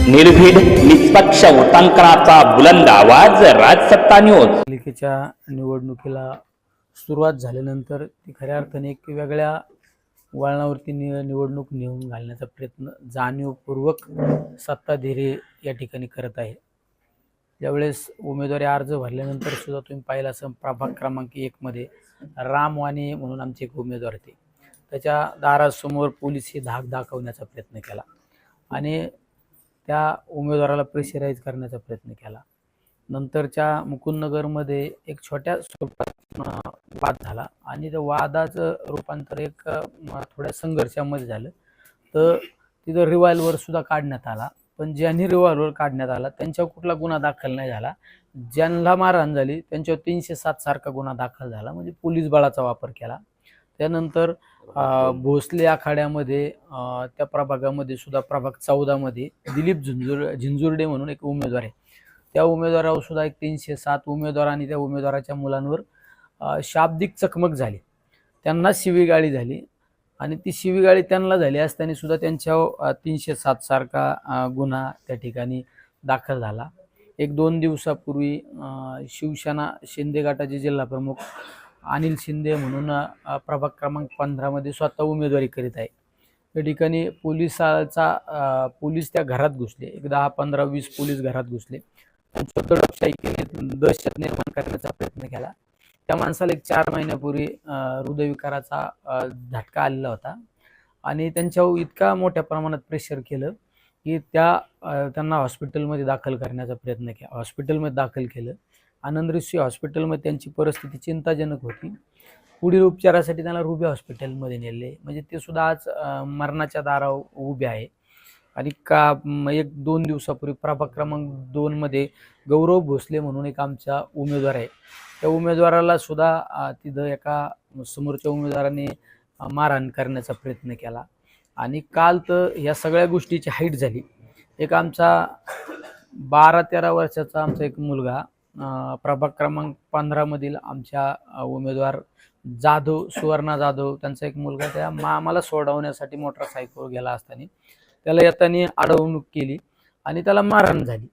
निर्भीड निष्पक्ष उटंकनाचा बुलंद आवाज राजसत्ता न्यूज. पालिकेच्या निवडणुकीला सुरुवात झाल्यानंतर ती खऱ्या अर्थाने एक वेगळ्या वळणावरती निवडणूक नेऊन घालण्याचा प्रयत्न जाणीवपूर्वक सत्ताधारी या ठिकाणी करत आहे. ज्यावेळेस उमेदवारी अर्ज भरल्यानंतर सुद्धा तुम्ही पाहिलं असं प्रभाग क्रमांक 1 मध्ये राम वाणी म्हणून आमचे एक उमेदवार होते, त्याच्या दारासमोर पोलीस हे धाक दाखवण्याचा प्रयत्न केला आणि त्या उमेदवाराला प्रेशराईज करण्याचा प्रयत्न केला. नंतरच्या मुकुंदनगरमध्ये एक छोट्या स्वरूपात वाद झाला आणि त्या वादाचं रूपांतर एक थोड्या संघर्षामध्ये झालं. तर तिथं रिव्हॉल्वर सुद्धा काढण्यात आला, पण ज्यांनी रिव्हॉल्वर काढण्यात आला त्यांच्यावर कुठला गुन्हा दाखल नाही झाला. ज्यांना मारहाण झाली त्यांच्यावर 307 सारखा गुन्हा दाखल झाला, म्हणजे पोलीस बळाचा वापर केला. त्यानंतर भोसले आखाड्यामध्ये त्या प्रभागामध्ये सुद्धा प्रभाग 14 मध्ये दिलीप झिंजुर्डे म्हणून एक उमेदवार आहे, त्या उमेदवारावर सुद्धा एक 307 उमेदवार आणि त्या उमेदवाराच्या मुलांवर शाब्दिक चकमक झाली, त्यांना शिवीगाळी झाली आणि ती शिवीगाळी त्यांना झाली असताना सुद्धा त्यांच्यावर 307 सारखा गुन्हा त्या ठिकाणी दाखल झाला. 1-2 दिवसापूर्वी शिवसेना शिंदे गटाचे जिल्हा प्रमुख अनिल शिंदे म्हणून प्रभाग क्रमांक 15 मध्ये स्वतः उमेदवारी करीत आहे. त्या ठिकाणी पोलीस त्या घरात घुसले, एक 10, 15, 20 पोलीस घरात घुसले, दडपशाही केली, दहशत निर्माण करण्याचा प्रयत्न केला. त्या माणसाला एक 4 महिन्यापूर्वी हृदयविकाराचा झटका आलेला होता आणि त्यांच्यावर इतका मोठ्या प्रमाणात प्रेशर केलं की त्यांना हॉस्पिटलमध्ये दाखल करण्याचा प्रयत्न केला. हॉस्पिटलमध्ये दाखल केलं. आनंद ऋषी हॉस्पिटलमध्ये त्यांची परिस्थिती चिंताजनक होती. पुढील उपचारासाठी त्यांना रुबी हॉस्पिटलमध्ये नेले, म्हणजे ते सुद्धा आज मरणाच्या दारावर उभे आहे. आणि 1-2 दिवसापूर्वी प्रभाग क्रमांक 2 मध्ये गौरव भोसले म्हणून एक आमचा उमेदवार आहे, त्या उमेदवाराला सुद्धा तिथं एका समोरच्या उमेदवाराने मारहाण करण्याचा प्रयत्न केला. आणि काल तर या सगळ्या गोष्टीची हाईट झाली. एक आमचा 12-13 वर्षाचा आमचा एक मुलगा प्रभाग क्रमांक 15 मधील आमच्या उमेदवार जाधव, सुवर्णा जाधव, त्यांचा एक मुलगा त्या मामाला सोडवण्यासाठी मोटरसायकलवर गेला असताना त्याला येताना अडवणूक केली आणि त्याला मारहाण झाली.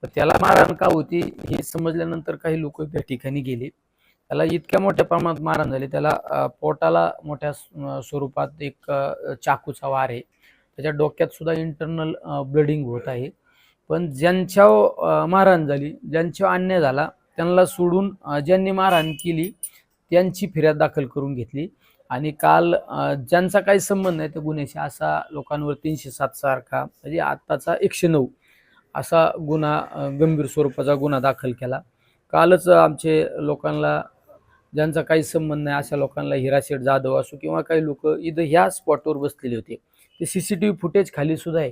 तर त्याला मारहाण का होती हे समजल्यानंतर काही लोक त्या ठिकाणी गेले. त्याला इतक्या मोठ्या प्रमाणात मारहाण झाली, त्याला पोटाला मोठ्या स्वरूपात एक चाकूचा वार आहे, त्याच्या डोक्यात सुद्धा इंटरनल ब्लडिंग होत आहे. पण ज्यांच्या मारहाण झाली, ज्यांच्यावर अन्याय झाला, त्यांना सोडून ज्यांनी मारहाण केली त्यांची फिर्याद दाखल करून घेतली आणि काल ज्यांचा काही संबंध नाही त्या गुन्ह्याशी असा लोकांवर 307 सारखा, म्हणजे आत्ताचा 109 असा गुन्हा, गंभीर स्वरूपाचा गुन्हा दाखल केला. कालच आमचे लोकांना ज्यांचा काही संबंध नाही अशा लोकांना हिराशेठ जाधव असो किंवा काही लोक इथं ह्या स्पॉटवर बसलेले होते, ते CCTV फुटेज खाली सुद्धा आहे,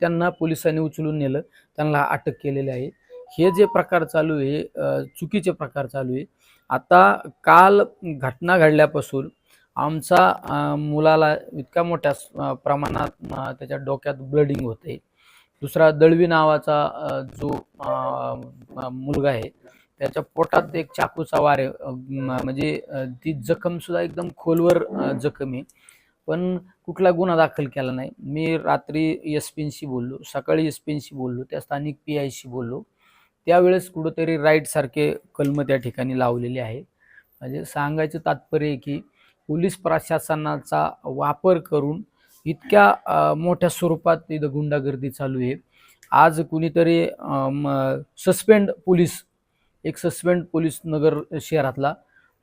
त्यांना पोलिसांनी उचलून नेलं, त्यांना अटक केलेली आहे. हे जे प्रकार चालू आहे चुकीचे प्रकार चालू आहे. आता काल घटना घडल्यापासून आमचा मुलाला इतक्या मोठ्या प्रमाणात त्याच्या डोक्यात ब्लडिंग होते. दुसरा दळवी नावाचा जो मुलगा आहे त्याच्या पोटात एक चाकूचा वार आहे, म्हणजे ती जखम सुद्धा एकदम खोलवर जखम आहे, पण कुठला गुन्हा दाखल केला नाही. मी रात्री SPंशी बोललो, सकाळी SPंशी बोललो, त्या स्थानिक PIशी बोललो, त्यावेळेस कुठंतरी राईट सारखे कलम त्या ठिकाणी लावलेले आहे. म्हणजे सांगायचं तात्पर्य आहे की पोलीस प्रशासनाचा वापर करून इतक्या मोठ्या स्वरूपात इथं गुंडागर्दी चालू आहे. आज कुणीतरी सस्पेंड पोलीस नगर शहरातला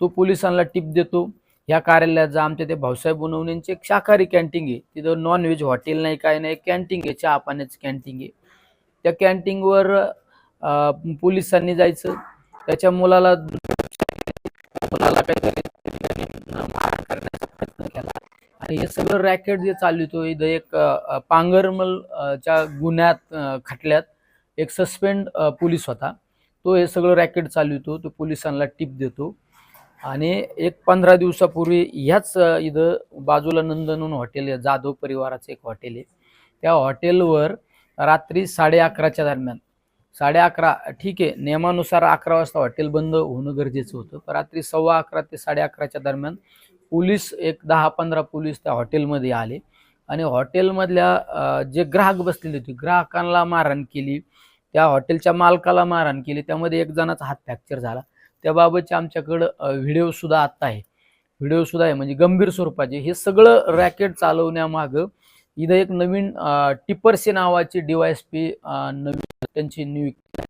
तो पोलिसांना टिप देतो, ह्या कार्यालयात जा, आमच्या ते भाऊसाहेब बनवण्यांची एक शाकाहारी कॅन्टीन आहे, तिथं नॉनव्हेज हॉटेल नाही, काय नाही, कॅन्टीन आहे, चहा पाण्याचं कॅन्टीन आहे. त्या कॅन्टीनवर पोलिसांनी जायचं, त्याच्या मुलाला काहीतरी मारहाण करण्याचा प्रयत्न केला आणि हे सगळं रॅकेट जे चालवतो इथं एक पांगरमलच्या गुन्ह्यात खटल्यात एक सस्पेंड पोलीस होता, तो हे सगळं रॅकेट चालवतो, तो पोलिसांना टिप देतो. आणि एक 15 दिवसापूर्वी ह्याच इथं बाजूला नंदनवन हॉटेल आहे, जाधव परिवाराचं एक हॉटेल आहे, त्या हॉटेलवर रात्री 11:30च्या दरम्यान, 11:30 ठीक आहे, नियमानुसार 11 वाजता हॉटेल बंद होणं गरजेचं होतं, पण रात्री 11:15 ते 11:30च्या दरम्यान पोलीस एक 10-15 पोलीस त्या हॉटेलमध्ये आले आणि हॉटेलमधल्या जे ग्राहक बसलेले होते ग्राहकांना मारहाण केली, त्या हॉटेलच्या मालकाला मारहाण केली, त्यामध्ये एक जणाचा हात फ्रॅक्चर झाला. त्याबाबतचे आमच्याकडं व्हिडिओ सुद्धा आता आहे, व्हिडिओ सुद्धा आहे, म्हणजे गंभीर स्वरूपाचे. हे सगळं रॅकेट चालवण्यामागं इथं एक नवीन टिपरसे नावाची DYSP नवीन त्यांची नियुक्ती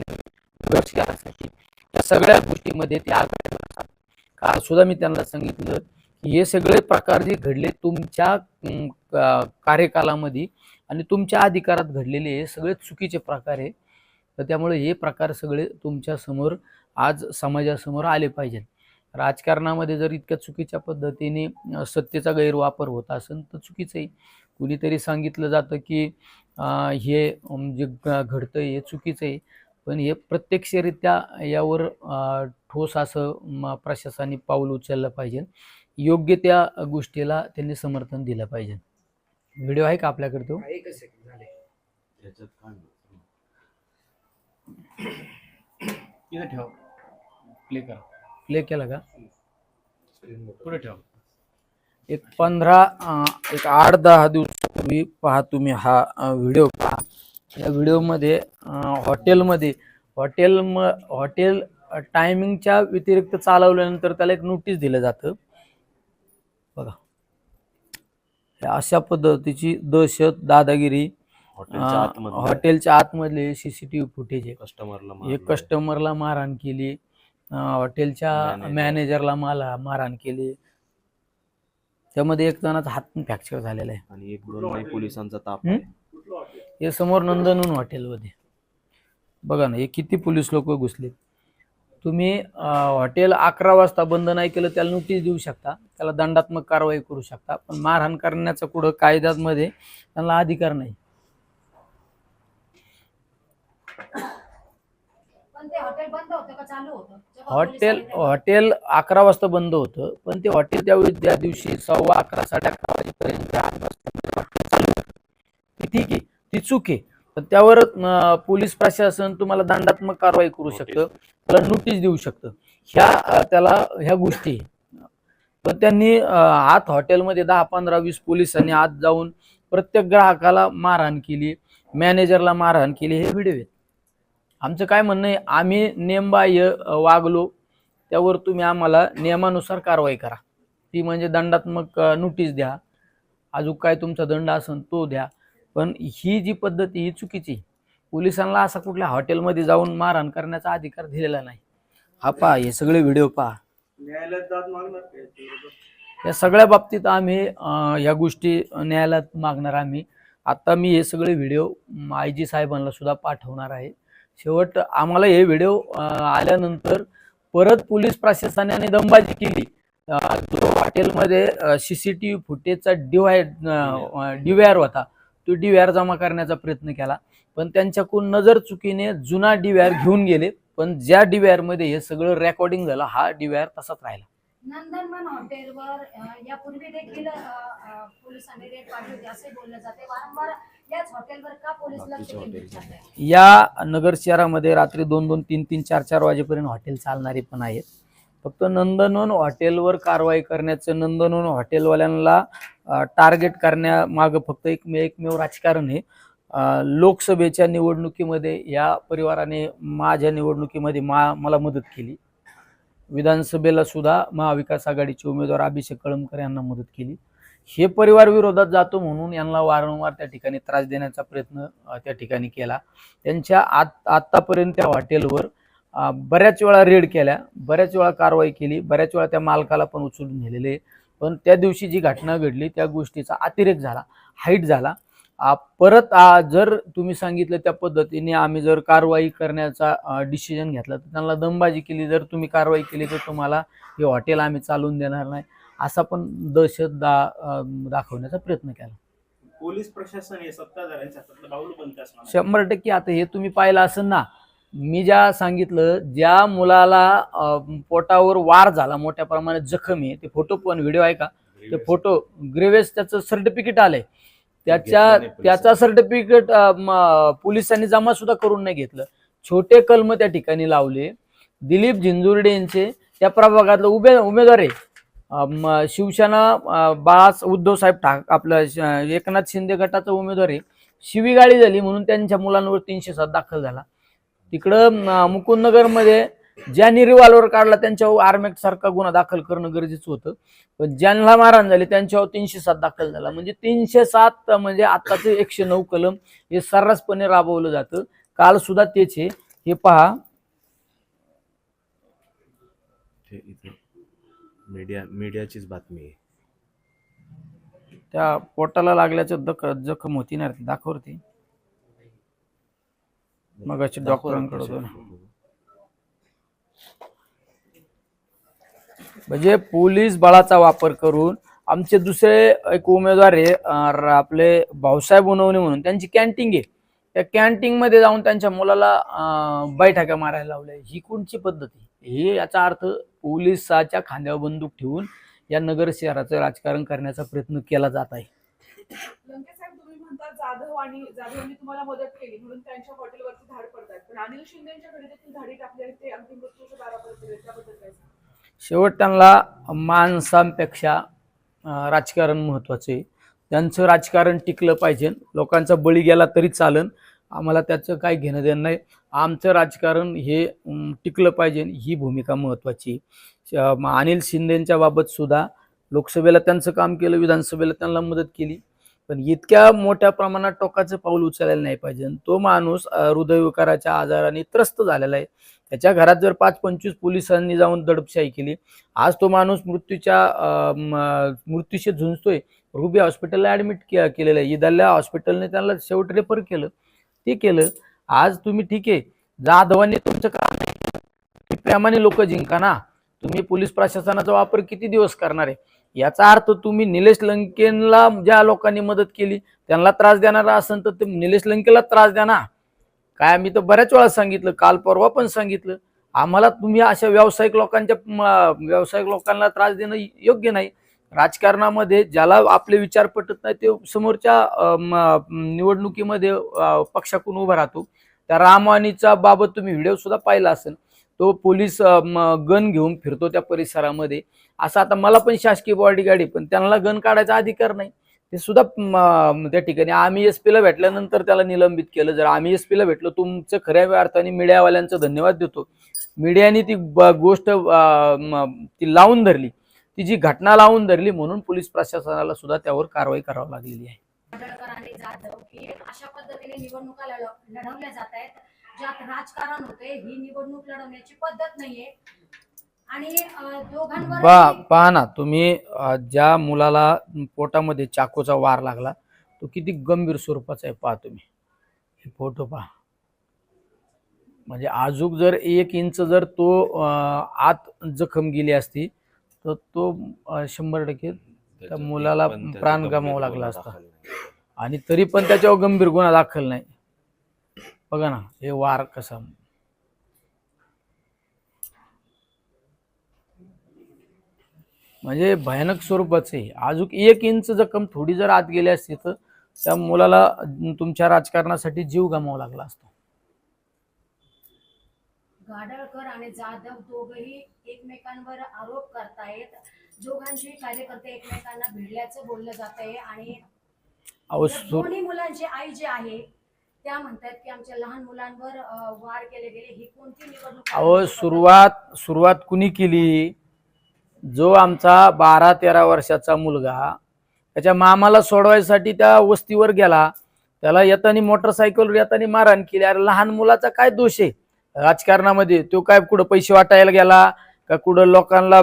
झाली. या सगळ्या गोष्टीमध्ये ते आघाडीवर असतात. काल सुद्धा मी त्यांना सांगितलं की हे सगळे प्रकार जे घडले तुमच्या कार्यकालामध्ये आणि तुमच्या अधिकारात घडलेले हे सगळे चुकीचे प्रकार आहे. तर त्यामुळे हे प्रकार सगळे तुमच्या समोर आज समाजासमोर आले पाहिजेत. राजकारणामध्ये जर इतक्या चुकीच्या पद्धतीने सत्तेचा गैरवापर होत असेल तर चुकीचं आहे. कुणीतरी सांगितलं जातं की हे जे घडतं हे चुकीचं आहे, पण हे प्रत्यक्षरित्या यावर ठोस असं प्रशासनाने पाऊल उचललं पाहिजे. योग्य त्या गोष्टीला त्यांनी समर्थन दिलं पाहिजे. व्हिडिओ आहे का आपल्याकडे तो? प्ले केला का? पुढे ठेवा. एक 8-10 दिवसापूर्वी पहा तुम्ही हा व्हिडिओ पहा. या व्हिडिओमध्ये हॉटेल टायमिंगच्या व्यतिरिक्त चालवल्यानंतर त्याला एक नोटीस दिलं जातं. बघा अशा पद्धतीची दहशत, दादागिरी, हॉटेलच्या आतमधले CCTV फुटेज आहे. कस्टमरला मारहाण केली, हॉटेलच्या मॅनेजरला मारहाण केली, त्यामध्ये एक जणाचा हात पण फ्रॅक्चर झालेला आहे आणि 1-2 पोलिसांचा ताप आहे. हे समोर नंदनवन हॉटेलमध्ये बघा ना, हे किती पोलीस लोक घुसले. तुम्ही हॉटेल 11 वाजता बंद नाही केलं त्याला नोटीस देऊ शकता, त्याला दंडात्मक कारवाई करू शकता, पण मारहाण करण्याचा कुठं कायद्यामध्ये त्यांना अधिकार नाही. हॉटेल 11 वाजता बंद होतं, पण ते हॉटेल त्या दिवशी 11:15 11:30 वाजेपर्यंत चालू होतं. ठीक आहे, ती चूक आहे, पण त्यावर पोलीस प्रशासन तुम्हाला दंडात्मक कारवाई करू शकतं, त्याला नोटीस देऊ शकतं. ह्या गोष्टी. पण त्यांनी आत हॉटेलमध्ये 10-15-20 पोलिसांनी आत जाऊन प्रत्येक ग्राहकाला मारहाण केली, मॅनेजरला मारहाण केली. हे व्हिडिओ आहेत. आमचं काय म्हणणं आहे, आम्ही नेमबाह्य वागलो त्यावर तुम्ही आम्हाला नियमानुसार कारवाई करा. ती म्हणजे दंडात्मक नोटीस द्या, अजून काय तुमचा दंड असेल तो द्या, पण ही जी पद्धत ही चुकीची. पोलिसांना असा कुठल्या हॉटेलमध्ये जाऊन मारहाण करण्याचा अधिकार दिलेला नाही. हा पहा, हे सगळे व्हिडिओ पहा. या सगळ्या बाबतीत आम्ही या गोष्टी न्यायालयात मागणार. आता मी हे सगळे व्हिडिओ IG साहेबांना सुद्धा पाठवणार आहे. शेवट आम्हाला हे व्हिडिओ आल्यानंतर परत पोलीस प्रशासनाने दमबाजी केली. हॉटेलमध्ये CCTV फुटेजचा DVR होता, तो DVR जमा करण्याचा प्रयत्न केला, पण त्यांच्याकडून नजर चुकीने जुना DVR घेऊन गेले. पण ज्या DVR मध्ये हे सगळं रेकॉर्डिंग झालं, हा DVR तसाच राहिला. नंदनवन हॉटेलवर यापूर्वी देखील पोलिसांनी रेड पाडली होती असे बोलले जाते. वारंवार याच हॉटेलवर का पोलीस लक्ष केंद्रित करतात? या नगर शहरामध्ये रात्री 2-2, 3-3, 4-4 वाजेपर्यंत हॉटेल चालणारे पण आहेत. फक्त नंदनवन हॉटेलवर कारवाई करण्याचं, नंदनवन हॉटेलवाल्यांना टार्गेट करण्यामागं फक्त एकमेव राजकारण आहे. लोकसभेच्या निवडणुकीमध्ये या परिवाराने माझ्या निवडणुकीमध्ये मला मदत केली. विधानसभेला सुद्धा महाविकास आघाडीचे उमेदवार अभिषेक कळमकर यांना मदत केली. हे परिवार विरोधात जातो म्हणून यांना वारंवार त्या ठिकाणी त्रास देण्याचा प्रयत्न त्या ठिकाणी केला. त्यांच्या आतापर्यंत त्या हॉटेलवर बऱ्याच वेळा रेड केल्या, बऱ्याच वेळा कारवाई केली, बऱ्याच वेळा त्या मालकाला पण उचलून नेलेले. पण त्या दिवशी जी घटना घडली त्या गोष्टीचा अतिरेक झाला, हाईट झाला. परत जर तुम्ही सांगितलं त्या पद्धतीने आम्ही जर कारवाई करण्याचा डिसिजन घेतला तर त्यांना दमबाजी केली. जर तुम्ही कारवाई केली तर तुम्हाला हे हॉटेल आम्ही चालवून देणार नाही, असा पण दहशत दाखवण्याचा प्रयत्न केला. पोलीस प्रशासन हे सत्ताधाऱ्यांच्या हातातलं बाहुलं बनत असणार. 100% आता हे तुम्ही पाहिलं असेल ना, मी ज्या सांगितलं, ज्या मुलाला पोटावर वार झाला, मोठ्या प्रमाणात जखम आहे, ते फोटो पण व्हिडिओ आहे का, ते फोटो ग्रेव्हेस त्याचं सर्टिफिकेट आलंय, त्याचा सर्टिफिकेट पोलिसांनी जमा सुद्धा करून नाही घेतलं. छोटे कलम त्या ठिकाणी लावले. दिलीप झिंजुर्डे यांचे त्या प्रभागातलं उमेदवार आहे, शिवसेना उद्धव साहेब आपलं एकनाथ शिंदे गटाचा उमेदवार आहे, शिवीगाळी झाली म्हणून त्यांच्या मुलांवर 307 दाखल झाला. तिकडं मुकुंदनगरमध्ये ज्यांनी रिव्हॉल्वर काढला त्यांच्यावर आर्मेक्ट सारखा गुन्हा दाखल करणं गरजेचं होतं, पण ज्यांना मारहाण झाली त्यांच्यावर 307 दाखल झाला. म्हणजे 307 म्हणजे आताचं 109 कलम हे सर्रासपणे राबवलं जातं. काल सुद्धा तेच आहे. हे पहा, मीडियाचीच बातमी आहे. त्या पोटाला लागल्याचं जखम होती ना, दाखवते मग डॉक्टरांकडे होतो ना. म्हणजे पोलीस बळाचा वापर करून आमचे दुसरे एक उमेदवार आहे आपले भाऊसाहेब उनवणे म्हणून, त्यांची कॅन्टीन आहे, त्या कॅन्टीन मध्ये जाऊन त्यांच्या मुलाला बैठका मारायला लावल्या. ही कोणची पद्धत आहे? हे याचा अर्थ पोलिसाच्या खांद्यावर बंदूक ठेवून या नगर शहराचं राजकारण करण्याचा प्रयत्न केला जात आहे. लंकेसाहेब, तुम्ही म्हणता जाधवांनी तुम्हाला मदत केली म्हणून त्यांच्या हॉटेलवरती धाड पडतात, पण अनिल शिंदेच्या घरी देखील धाडी टाकली, ते अंतिम मृत्यूच्या दारापर्यंत गेले, त्याबद्दल काय सांगा? शेवट त्यांना माणसांपेक्षा राजकारण महत्वाचं आहे. त्यांचं राजकारण टिकलं पाहिजे. लोकांचा बळी गेला तरी चालन, आम्हाला त्याचं काही घेणं देणं नाही. आमचं राजकारण हे टिकलं पाहिजे, ही भूमिका महत्वाची. अनिल शिंदेच्या बाबत सुद्धा लोकसभेला त्यांचं काम केलं, विधानसभेला त्यांना मदत केली, पण इतक्या मोठ्या प्रमाणात टोकाचं पाऊल उचलायला नाही पाहिजे. तो माणूस हृदयविकाराच्या आजाराने त्रस्त झालेला आहे. त्याच्या घरात जर 5-25 पोलिसांनी जाऊन दडपशाही केली, आज तो माणूस मृत्यूशी झुंजतोय. रुबी हॉस्पिटलला ऍडमिट केलेलं आहे. इदाल्या हॉस्पिटलने त्यांना शेवट रेफर केलं, ते केलं. आज तुम्ही ठीक आहे, जाधवांनी तुमचं काम नाही, प्रेमाने लोक जिंका ना. तुम्ही पोलीस प्रशासनाचा वापर किती दिवस करणार आहे? याचा अर्थ तुम्ही निलेश लंकेला ज्या लोकांनी मदत केली त्यांना त्रास देणारा असेल तर ते निलेश लंकेला त्रास द्या ना. काय मी तर बऱ्याच वेळा सांगितलं, काल परवा पण सांगितलं, आम्हाला तुम्ही अशा व्यावसायिक लोकांना त्रास देणं योग्य नाही. राजकारणामध्ये ज्याला आपले विचार पटत नाही ते समोरच्या निवडणुकीमध्ये पक्षाकडून उभा राहतो. त्या रामवाणीचा बाबत तुम्ही व्हिडिओ सुद्धा पाहिला असेल, तो पोलीस गन घेऊन फिरतो त्या परिसरामध्ये. असं आता मला पण शासकीय बॉडीगार्ड आहे, पण त्यांना गन काढायचा अधिकार नाही. ते सुद्धा त्या ठिकाणी आम्ही एसपीला भेटल्यानंतर त्याला निलंबित केलं. जर आम्ही एसपीला भेटलो, तुमचं खऱ्या अर्थाने मीडियावाल्यांचं धन्यवाद देतो. मीडियाने ती गोष्ट ती लावून धरली, ती जी घटना लावून धरली, म्हणून पोलीस प्रशासनाला सुद्धा त्यावर कारवाई करावी लागलेली आहे. आंबेडकर आणि जाधव ही अशा पद्धतीने निवडणुका लढवल्या जात आहेत, ज्यात राजकारण होते. ही निवडणूक लढवण्याची पद्धत नाहीये. आणि दोघांवर पहा ना तुम्ही, ज्या मुलाला पोटामध्ये चाकूचा वार लागला तो किती गंभीर स्वरूपाचा आहे. पहा तुम्ही हे फोटो पहा. म्हणजे आजूक जर 1 इंच जर तो आत जखम गेली असती तर तो 100% त्या मुलाला प्राण गमावा लागला असता, आणि तरी पण त्याच्यावर गंभीर गुन्हा दाखल नाही. बघा ना हे वार कसा, म्हणजे भयानक स्वरूपाचे. अजून 1 इंच जखम थोडी जर आत गेली असती तर त्या मुलाला तुमच्या राजकारणासाठी जीव गमावा लागला असता. गाडळकर आणि जाधव दोघही एकमेकांवर आरोप करतायत. दोघांचे कार्यकर्ते एकमेकांना भिडल्याचं बोललं जात आहे. आणि दोन्ही मुलांची आई जी आहे त्या म्हणतात की आमच्या लहान मुलांवर वार केले गेले. ही कोणती निवडणूक? सुरुवात कुणी केली? जो आमचा 12-13 वर्षाचा मुलगा त्याच्या मामाला सोडवायसाठी त्या वस्तीवर गेला, त्याला येताना मोटरसायकलवर येताना मारहाण केली. अरे लहान मुलाचा काय दोष आहे राजकारणामध्ये? तो काय कुठं पैसे वाटायला गेला का, कुठं लोकांना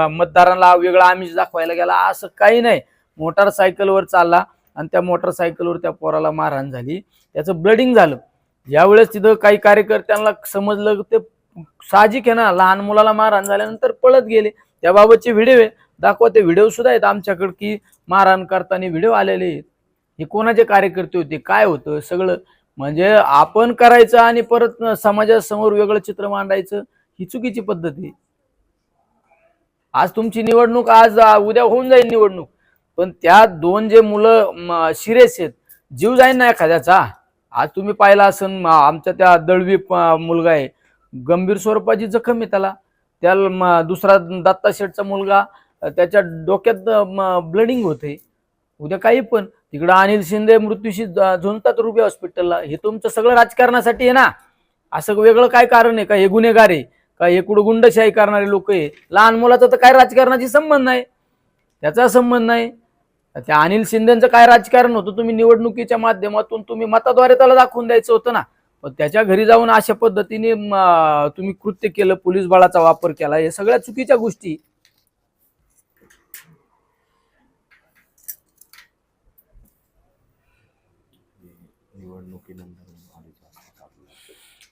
मतदारांना वेगळा आमिष दाखवायला गेला? असं काही नाही. मोटरसायकलवर चालला आणि त्या मोटरसायकलवर त्या पोराला मारहाण झाली, त्याचं ब्लडिंग झालं. यावेळेस तिथं काही कार्यकर्त्यांना समजलं ते साहजिक आहे ना, लहान मुलाला मारहाण झाल्यानंतर पळत गेले. त्याबाबतचे व्हिडिओ आहे, दाखवा. ते व्हिडिओ सुद्धा आहेत आमच्याकडे की मारहाण करताना व्हिडिओ आलेले आहेत. हे कोणाचे कार्यकर्ते होते, काय होतं सगळं. म्हणजे आपण करायचं आणि परत समाजासमोर वेगळं चित्र मांडायचं, ही चुकीची पद्धत आहे. आज तुमची निवडणूक, आज उद्या होऊन जाईल निवडणूक, पण त्या 2 जे मुलं सिरियस आहेत, जीव जाईल ना एखाद्याचा. आज तुम्ही पाहिला असेल, आमचा त्या दळवी मुलगा आहे, गंभीर स्वरूपाची जखम आहे त्याला. दुसरा दत्ता शेठचा मुलगा त्याच्या डोक्यात ब्लडिंग होते. उद्या काही पण तिकडं अनिल शिंदे मृत्यूशी झुंजतात रुबी हॉस्पिटलला. हे तुमचं सगळं राजकारणासाठी आहे ना. असं वेगळं काय कारण आहे का? हे गुन्हेगार आहे का? हे कुठं गुंडशाही करणारे लोक आहे? लहान मुलाचा तर काय राजकारणाशी संबंध नाही, त्याचा संबंध नाही. त्या अनिल शिंदेचं काय राजकारण होतं? तुम्ही निवडणुकीच्या माध्यमातून तुम्ही मताद्वारे त्याला दाखवून द्यायचं होतं ना. पण त्याच्या घरी जाऊन अशा पद्धतीने तुम्ही कृत्य केलं, पोलीस बळाचा वापर केला, हे सगळ्या चुकीच्या गोष्टी.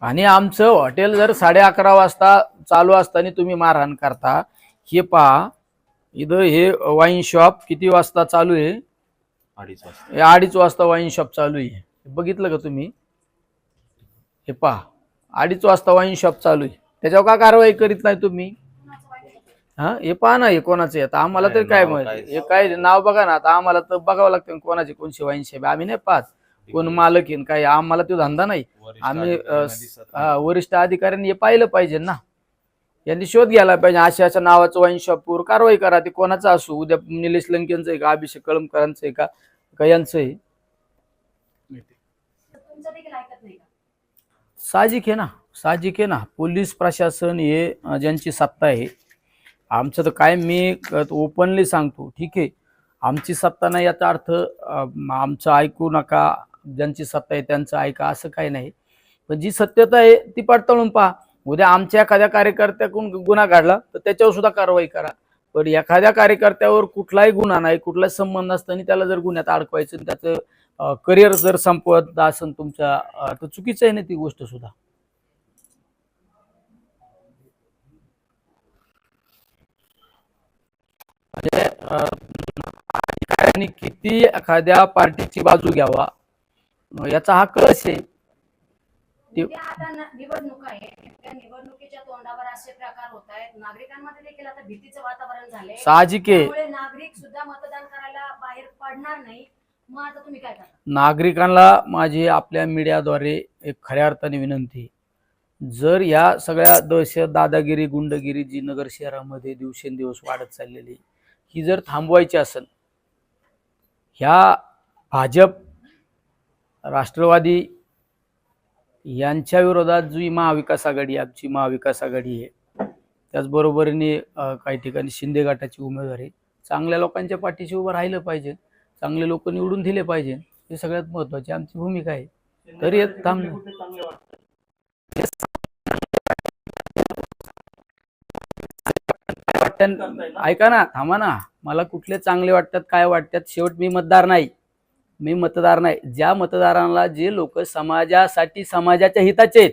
आणि आमचं हॉटेल जर 11:30 वाजता चालू असताना तुम्ही मारहाण करता. हे पहा, इथं हे वाईन शॉप किती वाजता चालू आहे? 2:30 वाजता. हे 2:30 वाजता वाईन शॉप चालू आहे. बघितलं का तुम्ही? हे पहा, 2:30 वाजता वाईन शॉप चालू आहे. त्याच्यावर का कारवाई करीत नाही तुम्ही? हा, हे पहा ना, हे कोणाचं आहे? आता आम्हाला तरी काय माहिती? हे काय नाव बघा ना. आता आम्हाला तर बघावं लागतं कोणाची कोणची वाईन शॉप. आम्ही नाही पाहत कोण मालक येईन काय, आम्हाला तो धंदा नाही. आम्ही वरिष्ठ अधिकाऱ्यांनी हे पाहिलं पाहिजे ना. यांनी शोध घ्यायला पाहिजे. अशा नावाचं वाईन शॉपवर कारवाई करा. ते कोणाचं असू, उद्या निलेश लंकेंचं आहे का, अभिषेक कळमकरांचं आहे का यांचं आहे? तुमचं देखील ऐकत नाही का? साहजिक आहे ना, साहजिक आहे ना. पोलीस प्रशासन हे ज्यांची सत्ता आहे, आमचं तर काय, मी ओपनली सांगतो, ठीक आहे, आमची सत्ता नाही याचा अर्थ आमचं ऐकू नका, ज्यांची सत्ता आहे त्यांचं ऐका, असं काही नाही. पण जी सत्यता आहे ती पडताळून पहा. उद्या आमच्या एखाद्या कार्यकर्त्याकडून गुन्हा घडला तर त्याच्यावर सुद्धा कारवाई करा. पण एखाद्या कार्यकर्त्यावर कुठलाही गुन्हा नाही, कुठलाही संबंध नसताना त्याला जर गुन्ह्यात अडकवायचं, त्याचं करिअर जर संपवत असेल तुमच्या, तर चुकीचं आहे ना ती गोष्ट सुद्धा. अधिकाऱ्यांनी किती एखाद्या पार्टीची बाजू घ्यावा याचा हा कळस आहे. उद्या आता निवडणूक आहे, त्या निवडणुकीच्या तोंडावर असे प्रकार होत आहेत. नागरिकांमध्ये देखील आता भीतीचं वातावरण झालंय. साहजिक आहे. त्यामुळे नागरिक सुद्धा मतदान करायला बाहेर पडणार नाही. मग आता तुम्ही काय करता? नागरिकांना माझी आपल्या मीडियाद्वारे एक खऱ्या अर्थाने विनंती, जर या सगळ्या दहशत, दादागिरी, गुंडगिरी जी नगर शहरामध्ये दिवसेंदिवस वाढत चाललेली, ही जर थांबवायची असेल, ह्या भाजप, राष्ट्रवादी यांच्या विरोधात जी महाविकास आघाडी, आमची महाविकास आघाडी आहे, त्याचबरोबरीने काही ठिकाणी शिंदे गटाची उमेदवारी, चांगल्या लोकांच्या पाठीशी उभं राहिलं पाहिजे, चांगले लोक निवडून दिले पाहिजे. हे सगळ्यात महत्वाची आमची भूमिका आहे. तरी थांब, चांगले वाटतं. ऐका ना, थांबा ना. मला कुठले चांगले वाटतात, काय वाटतात, शेवट मी मतदार नाही, मी मतदार नाही. ज्या मतदारांना जे लोक समाजासाठी, समाजाच्या हिताचे आहेत,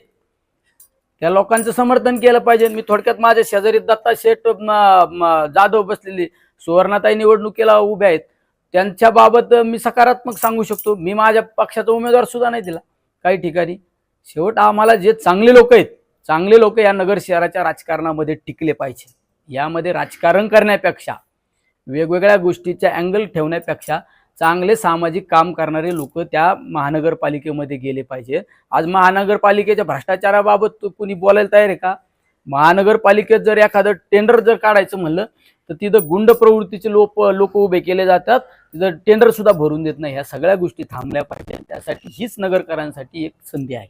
त्या लोकांचं समर्थन केलं पाहिजे. मी थोडक्यात माझ्या शेजारी दत्ता शेठ जाधव बसलेली, सुवर्णाताई निवडणुकीला उभ्या आहेत, त्यांच्या बाबत मी सकारात्मक सांगू शकतो. मी माझ्या पक्षाचा उमेदवार सुद्धा नाही दिला काही ठिकाणी. शेवट आम्हाला जे चांगले लोक आहेत, चांगले लोक या नगर शहराच्या राजकारणामध्ये टिकले पाहिजे. यामध्ये राजकारण करण्यापेक्षा, वेगवेगळ्या गोष्टीच्या अँगल ठेवण्यापेक्षा चांगले सामाजिक काम करणारे लोक त्या महानगरपालिकेमध्ये गेले पाहिजे. आज महानगरपालिकेच्या भ्रष्टाचाराबाबत कुणी बोलायला तयार आहे का? महानगरपालिकेत जर एखादं टेंडर जर काढायचं म्हणलं तर तिथं गुंड प्रवृत्तीचे लोक उभे केले जातात, तिथं टेंडर सुद्धा भरून देत नाही. ह्या सगळ्या गोष्टी थांबल्या पाहिजे. त्यासाठी हीच नगरकरांसाठी एक संधी आहे.